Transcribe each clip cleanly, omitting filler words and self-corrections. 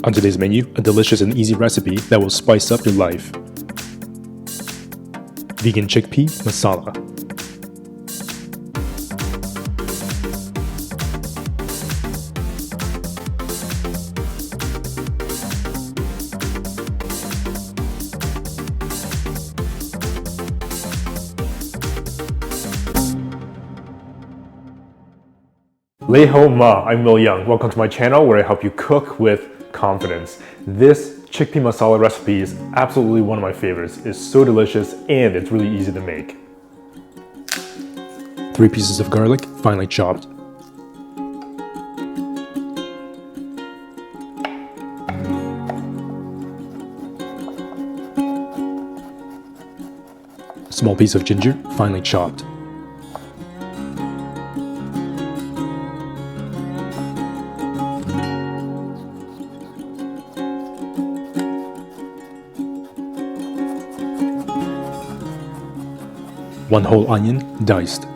On today's menu, a delicious and easy recipe that will spice up your life. Vegan chickpea masala. Leho Ma, I'm Yeung. Welcome to my channel where I help you cook with confidence. This chickpea masala recipe is absolutely one of my favorites. It's so delicious and it's really easy to make. 3 pieces of garlic, finely chopped. A small piece of ginger, finely chopped. One whole onion, diced.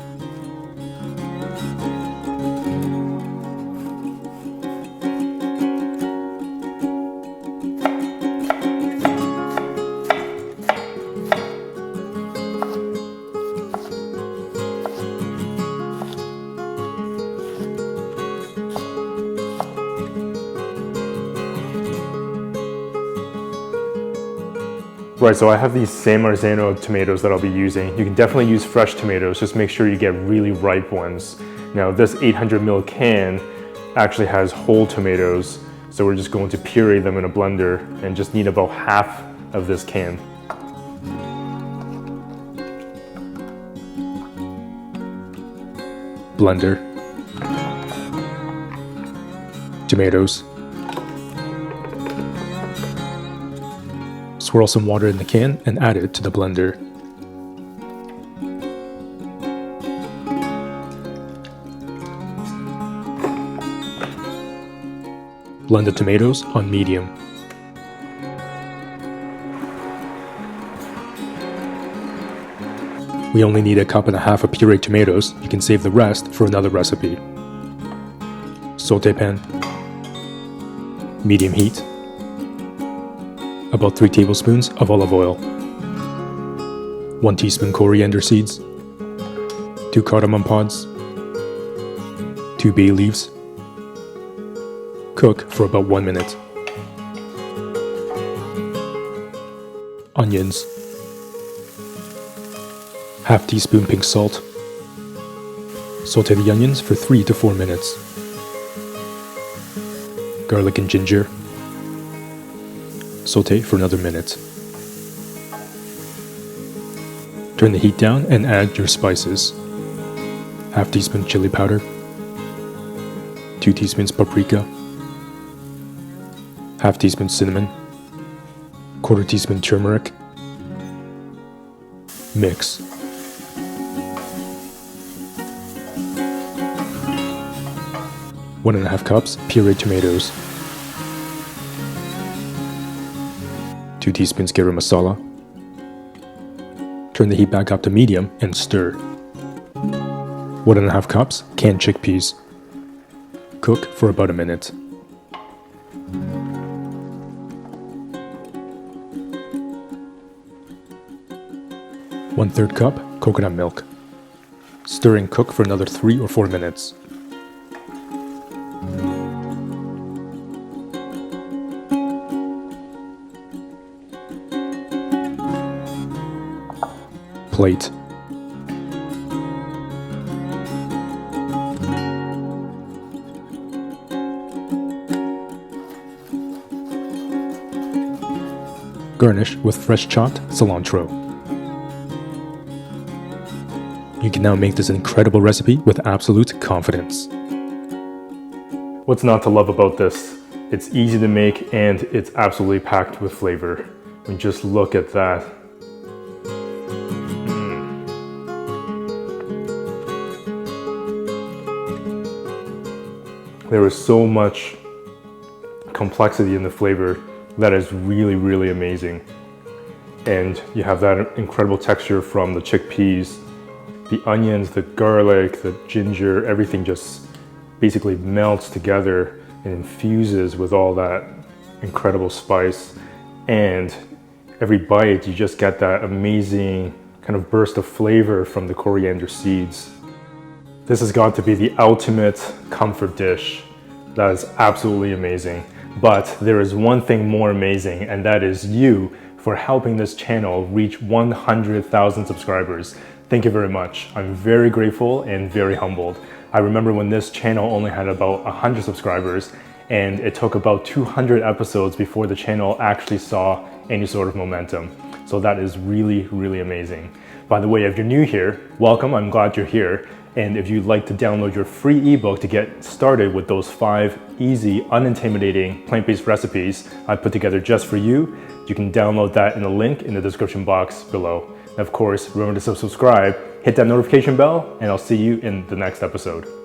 Right, so I have these San Marzano tomatoes that I'll be using. You can definitely use fresh tomatoes, just make sure you get really ripe ones. Now this 800ml can actually has whole tomatoes, so we're just going to puree them in a blender and just need about half of this can. Blender. Tomatoes. Swirl some water in the can and add it to the blender. Blend the tomatoes on medium. We only need 1.5 cups of pureed tomatoes. You can save the rest for another recipe. Sauté pan. Medium heat. About 3 tablespoons of olive oil, 1 teaspoon coriander seeds, 2 cardamom pods, 2 bay leaves. Cook for about 1 minute. Onions, ½ teaspoon pink salt. Saute the onions for 3 to 4 minutes. Garlic and ginger. Saute for another minute. Turn the heat down and add your spices. ½ teaspoon chili powder, 2 teaspoons paprika, ½ teaspoon cinnamon, 1/4 teaspoon turmeric. Mix. One and a half cups pureed tomatoes. 2 teaspoons garam masala. Turn the heat back up to medium and stir. 1.5 cups canned chickpeas. Cook for about a minute. One-third cup coconut milk. Stir and cook for another 3 or 4 minutes. Plate. Garnish with fresh chopped cilantro. You can now make this incredible recipe with absolute confidence. What's not to love about this? It's easy to make and it's absolutely packed with flavor. I mean, just look at that. There is so much complexity in the flavor that is really, really amazing. And you have that incredible texture from the chickpeas, the onions, the garlic, the ginger, everything just basically melts together and infuses with all that incredible spice, and every bite you just get that amazing kind of burst of flavor from the coriander seeds. This has got to be the ultimate comfort dish. That is absolutely amazing. But there is one thing more amazing, and that is you for helping this channel reach 100,000 subscribers. Thank you very much. I'm very grateful and very humbled. I remember when this channel only had about 100 subscribers, and it took about 200 episodes before the channel actually saw any sort of momentum. So that is really, really amazing. By the way, if you're new here, welcome, I'm glad you're here. And if you'd like to download your free ebook to get started with those 5 easy, unintimidating plant-based recipes I put together just for you, you can download that in the link in the description box below. And of course, remember to subscribe, hit that notification bell, and I'll see you in the next episode.